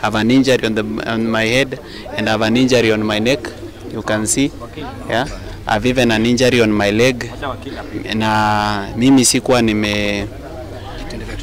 have an injury on my head, and have an injury on my neck. You can see, yeah. I've even an injury on my leg. Na mimi sikuwa nime,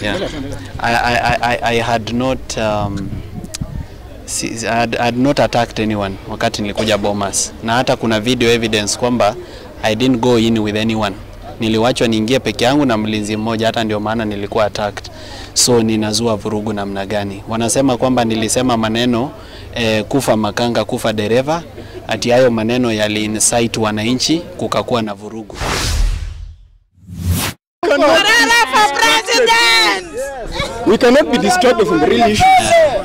yeah. I had not I had not attacked anyone wakati nilikuja Bomas. Na hata kuna video evidence kwamba I didn't go in with anyone. Niliwachwa niingie peke yangu na mlinzi mmoja, hata ndio maana nilikuwa attacked. So ninazua vurugu namna gani? Wanasema kwamba nilisema maneno kufa makanga kufa dereva, ati hayo maneno yali incite wananchi kukakuwa na vurugu. Morara for president! We cannot be distracted from the real issue.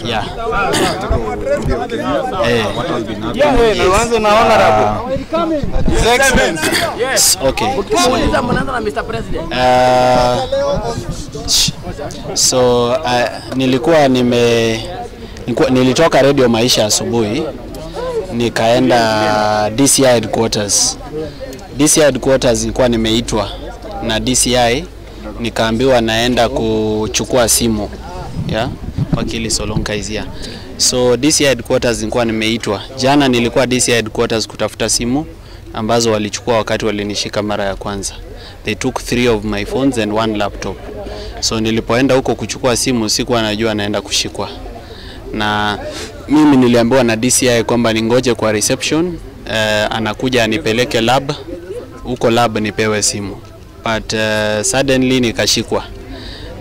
Yeah. Yes. Okay. So nilitoka Radio Maisha asubuhi nikaenda DCI headquarters. DCI headquarters nilikuwa nimeitwa na DCI, nikaambiwa naenda kuchukua simu ya wakili Solonka Izia. So DCI headquarters nilikuwa nimeitwa. Jana nilikuwa DCI headquarters kutafuta simu ambazo walichukua wakati walinishika mara ya kwanza. They took 3 of my phones and 1 laptop. So nilipoenda huko kuchukua simu sikuwa najua naenda kushikwa. Na mimi niliambiwa na DCI kwamba ningoje kwa reception, anakuja anipeleke lab, huko lab nipewe simu. But suddenly nikashikwa.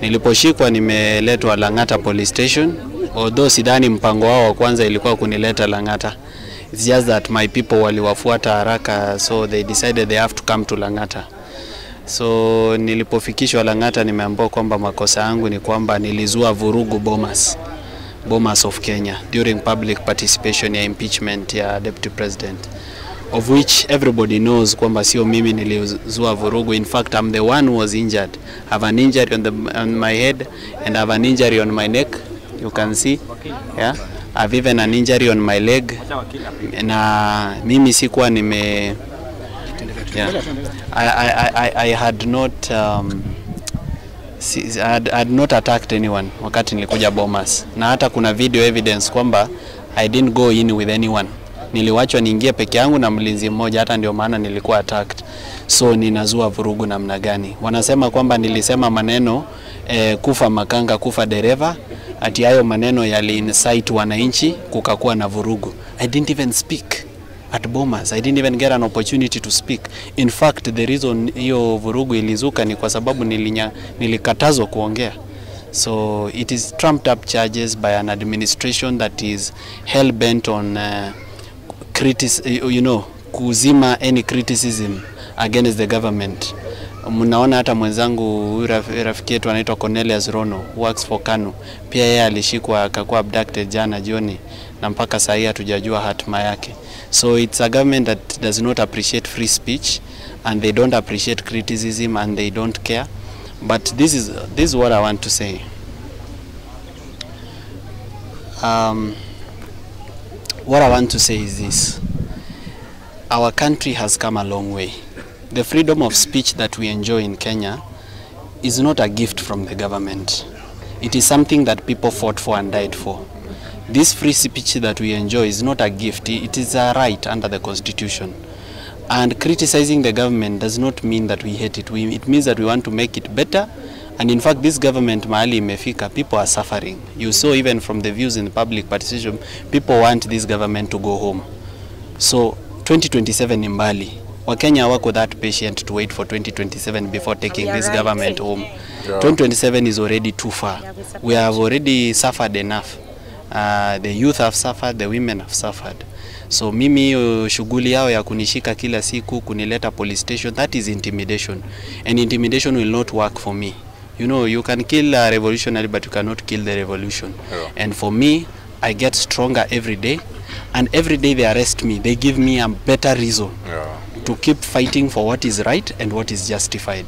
Niliposhikwa nimeletwa Lang'ata police station. Although sidhani mpango wao wa kwanza ilikuwa kunileta Lang'ata. It's just that my people waliwafuata haraka, so they decided they have to come to Lang'ata. So nilipofikishwa Lang'ata nimeambiwa kwamba makosa yangu ni kwamba nilizua vurugu Bomas of Kenya during public participation ya impeachment ya deputy president, of which everybody knows kwamba sio mimi nilizua vurugu. In fact, I'm the one who was injured. I have an injury on my head and I have an injury on my neck. You can see, yeah. I've even an injury on my leg. Na mimi sikuwa nime, yeah. I had not attacked anyone wakati nilikuja Bomas. Na hata kuna video evidence kwamba I didn't go in with anyone. Niliwachwa niingie peke yangu na mlinzi mmoja, hata ndio maana nilikuwa attacked. So ninazua vurugu namna gani? Wanasema kwamba nilisema maneno kufa makanga kufa dereva, ati hayo maneno yali incite wananchi kukakuwa na vurugu. I didn't even speak at Bomas. I didn't even get an opportunity to speak. In fact, the reason hiyo vurugu ilizuka ni kwa sababu nilikatazwa kuongea. So it is trumped up charges by an administration that is hell bent on kuzima any criticism against the government. Mnaona hata mwenzangu rafiki yetu anaitwa Cornelius Rono, works for KANU. Pia yeye alishikwa akakuwa abducted jana jioni na mpaka sasa hatujajua hatima yake. So it's a government that does not appreciate free speech, and they don't appreciate criticism, and they don't care. But this is what I want to say. What I want to say is this. Our country has come a long way. The freedom of speech that we enjoy in Kenya is not a gift from the government. It is something that people fought for and died for. This free speech that we enjoy is not a gift, it is a right under the Constitution. And criticizing the government does not mean that we hate it. It means that we want to make it better. And in fact, this government, mahali imefika, people are suffering. You saw even from the views in the public participation, people want this government to go home. So 2027 in Bali, Wakenya wako that patient to wait for 2027 before taking this government home. 2027 is already too far. We have already suffered enough. The youth have suffered, the women have suffered. So mimi shughuli yao ya kunishika kila siku, kunileta police station, that is intimidation. And intimidation will not work for me. You know, you can kill a revolutionary, but you cannot kill the revolution. Yeah. And for me, I get stronger every day. And every day they arrest me, they give me a better reason to keep fighting for what is right and what is justified.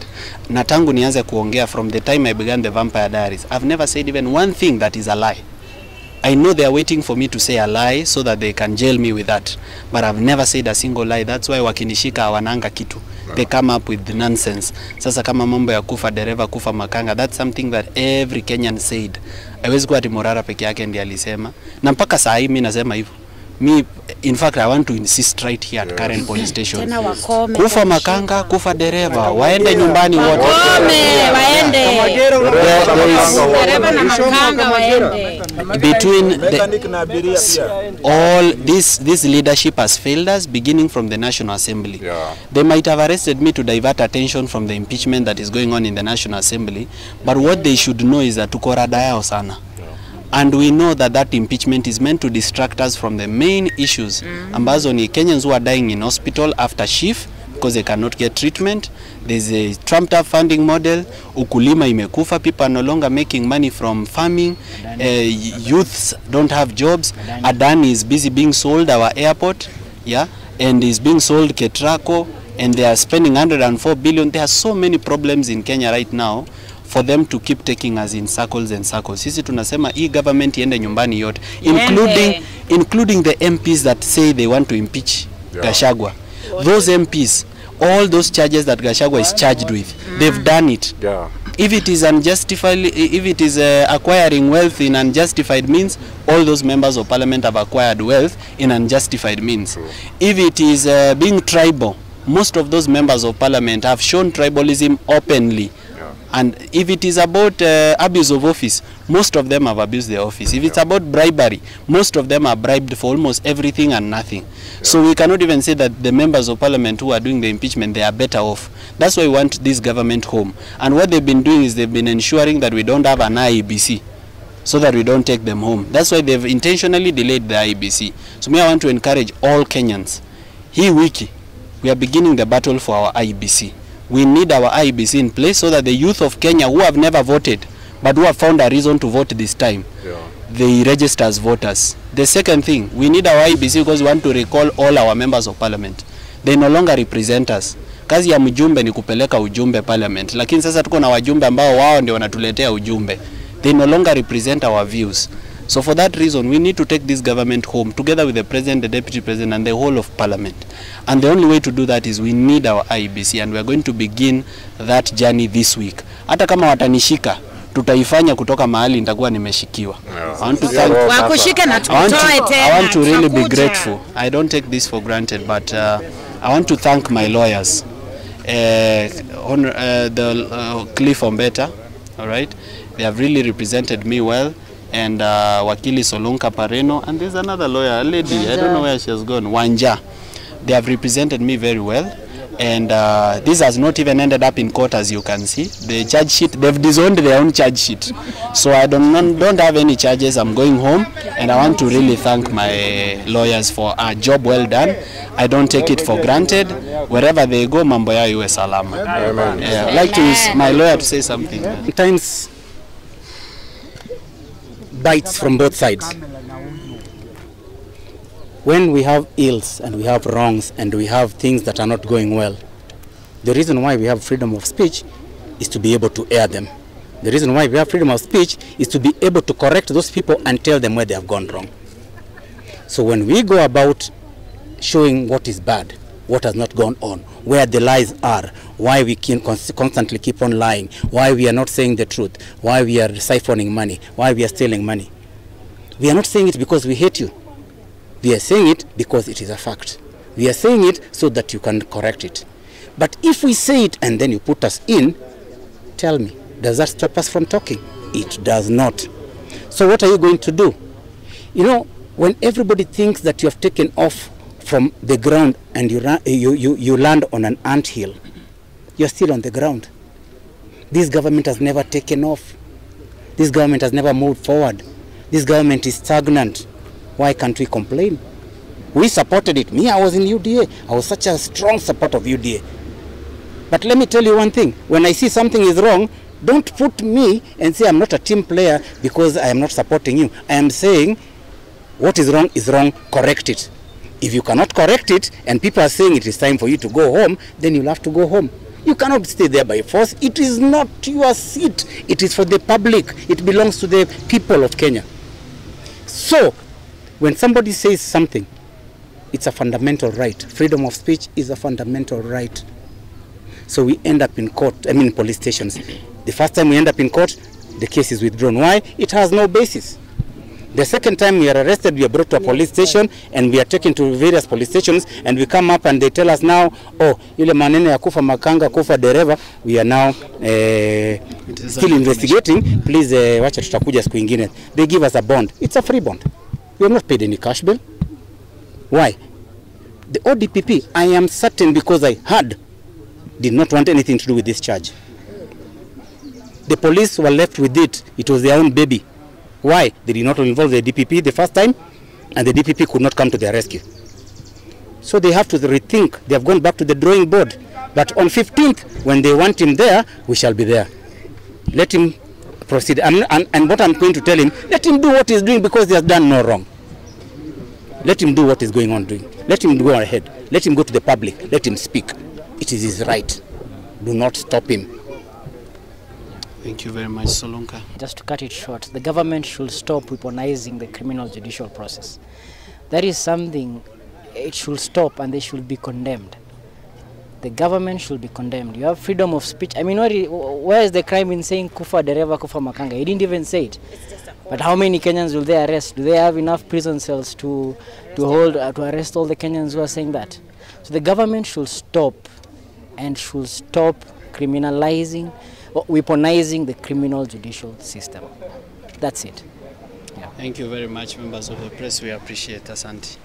Na tangu nianze kuongea, from the time I began the Vampire Diaries, I've never said even one thing that is a lie. I know they are waiting for me to say a lie so that they can jail me with that. But I've never said a single lie. That's why wakinishika hawananga kitu. They come up with the nonsense. Sasa kama mambo ya kufa dereva, kufa makanga, that's something that every Kenyan said. Haiwezi kuwa ati Morara peke yake ndiye alisema. Na mpaka saa hii mimi nasema hivyo. Me, in fact, I want to insist right here at current police station. Kufa makanga, kufa dereva, waende nyumbani wote. Between all this leadership has failed us, beginning from the National Assembly. They might have arrested me to divert attention from the impeachment that is going on in the National Assembly, but what they should know is that tuko rada yao sana. And we know that that impeachment is meant to distract us from the main issues. Ambazo ni Kenyans who are dying in hospital after shift because they cannot get treatment. There's a trumped up funding model. Ukulima imekufa. People are no longer making money from farming. Youths don't have jobs. Adani is busy being sold our airport. Yeah. And is being sold Ketrako. And they are spending 104 billion. There are so many problems in Kenya right now for them to keep taking us in circles and circles. Sisi tunasema hii government iende nyumbani yote, including the MPs that say they want to impeach Gachagua. Those MPs, all those charges that Gachagua is charged with, they've done it. If it is unjustified, if it is acquiring wealth in unjustified means, all those members of parliament have acquired wealth in unjustified means. If it is being tribal, most of those members of parliament have shown tribalism openly. And if it is about abuse of office, most of them have abused their office. If it's about bribery, most of them are bribed for almost everything and nothing. So we cannot even say that the members of parliament who are doing the impeachment, they are better off. That's why we want this government home. And what they've been doing is they've been ensuring that we don't have an IEBC, so that we don't take them home. That's why they've intentionally delayed the IEBC. So me, I want to encourage all Kenyans. Hii wiki, we are beginning the battle for our IEBC. We need our IEBC in place so that the youth of Kenya who have never voted but who have found a reason to vote this time, they register as voters. The second thing, we need our IEBC because we want to recall all our members of parliament. They no longer represent us. Kazi ya mjumbe ni kupeleka ujumbe parliament. Lakini sasa tuko na wajumbe ambao wao ndio wanatuletea ujumbe. They no longer represent our views. So for that reason, we need to take this government home together with the president, the deputy president, and the whole of parliament. And the only way to do that is we need our IEBC, and we are going to begin that journey this week. Hata kama watanishika, tutaifanya kutoka mahali nitakuwa nimeshikiwa. I want to really be grateful. I don't take this for granted, but I want to thank my lawyers, Cliff Ombeta, all right? They have really represented me well. And Wakili Solonka Pareno, and there's another lawyer, a lady, I don't know where she has gone, Wanja. They have represented me very well, and this has not even ended up in court, as you can see. The charge sheet, they've disowned their own charge sheet. So I don't have any charges. I'm going home, and I want to really thank my lawyers for a job well done. I don't take it for granted. Wherever they go, mambo yao iwe salama. I'd like to use my lawyer to say something. Sometimes bites from both sides. When we have ills and we have wrongs and we have things that are not going well, the reason why we have freedom of speech is to be able to air them. The reason why we have freedom of speech is to be able to correct those people and tell them where they have gone wrong. So when we go about showing what is bad, what has not gone on, where the lies are, why we can constantly keep on lying, why we are not saying the truth, why we are siphoning money, why we are stealing money. We are not saying it because we hate you. We are saying it because it is a fact. We are saying it so that you can correct it. But if we say it and then you put us in, tell me, does that stop us from talking? It does not. So what are you going to do? You know, when everybody thinks that you have taken off from the ground and you land on an anthill, you're still on the ground. This government has never taken off. This government has never moved forward. This government is stagnant. Why can't we complain? We supported it. Me, I was in UDA. I was such a strong supporter of UDA. But let me tell you one thing. When I see something is wrong, don't put me and say I'm not a team player because I am not supporting you. I am saying what is wrong, correct it. If you cannot correct it and people are saying it is time for you to go home, then you'll have to go home. You cannot stay there by force. It is not your seat. It is for the public. It belongs to the people of Kenya. So, when somebody says something, it's a fundamental right. Freedom of speech is a fundamental right. So we end up in court, police stations. The first time we end up in court, the case is withdrawn. Why? It has no basis. The second time we are arrested, we are brought to a police station and we are taken to various police stations, and we come up and they tell us now, oh, ile maneno ya kufa makanga, kufa dereva, we are now still investigating. Please, wacha tutakuja siku ingine. They give us a bond. It's a free bond. We have not paid any cash bill. Why? The ODPP, I am certain, because I heard, did not want anything to do with this charge. The police were left with it. It was their own baby. Why? They did not involve the DPP the first time, and the DPP could not come to their rescue. So they have to rethink. They have gone back to the drawing board. But on 15th, when they want him there, we shall be there. Let him proceed. And what I'm going to tell him, let him do what he's doing, because he has done no wrong. Let him do what he's going on doing. Let him go ahead. Let him go to the public. Let him speak. It is his right. Do not stop him. Thank you very much, Solonka. Just to cut it short, the government should stop weaponizing the criminal judicial process. That is something, it should stop, and they should be condemned. The government should be condemned. You have freedom of speech. I mean, where is the crime in saying kufa dereva, kufa makanga? He didn't even say it. But how many Kenyans will they arrest? Do they have enough prison cells to arrest all the Kenyans who are saying that? So the government should stop, and should stop criminalizing, weaponizing the criminal judicial system. That's it. Yeah. Thank you very much, members of the press. We appreciate Asante.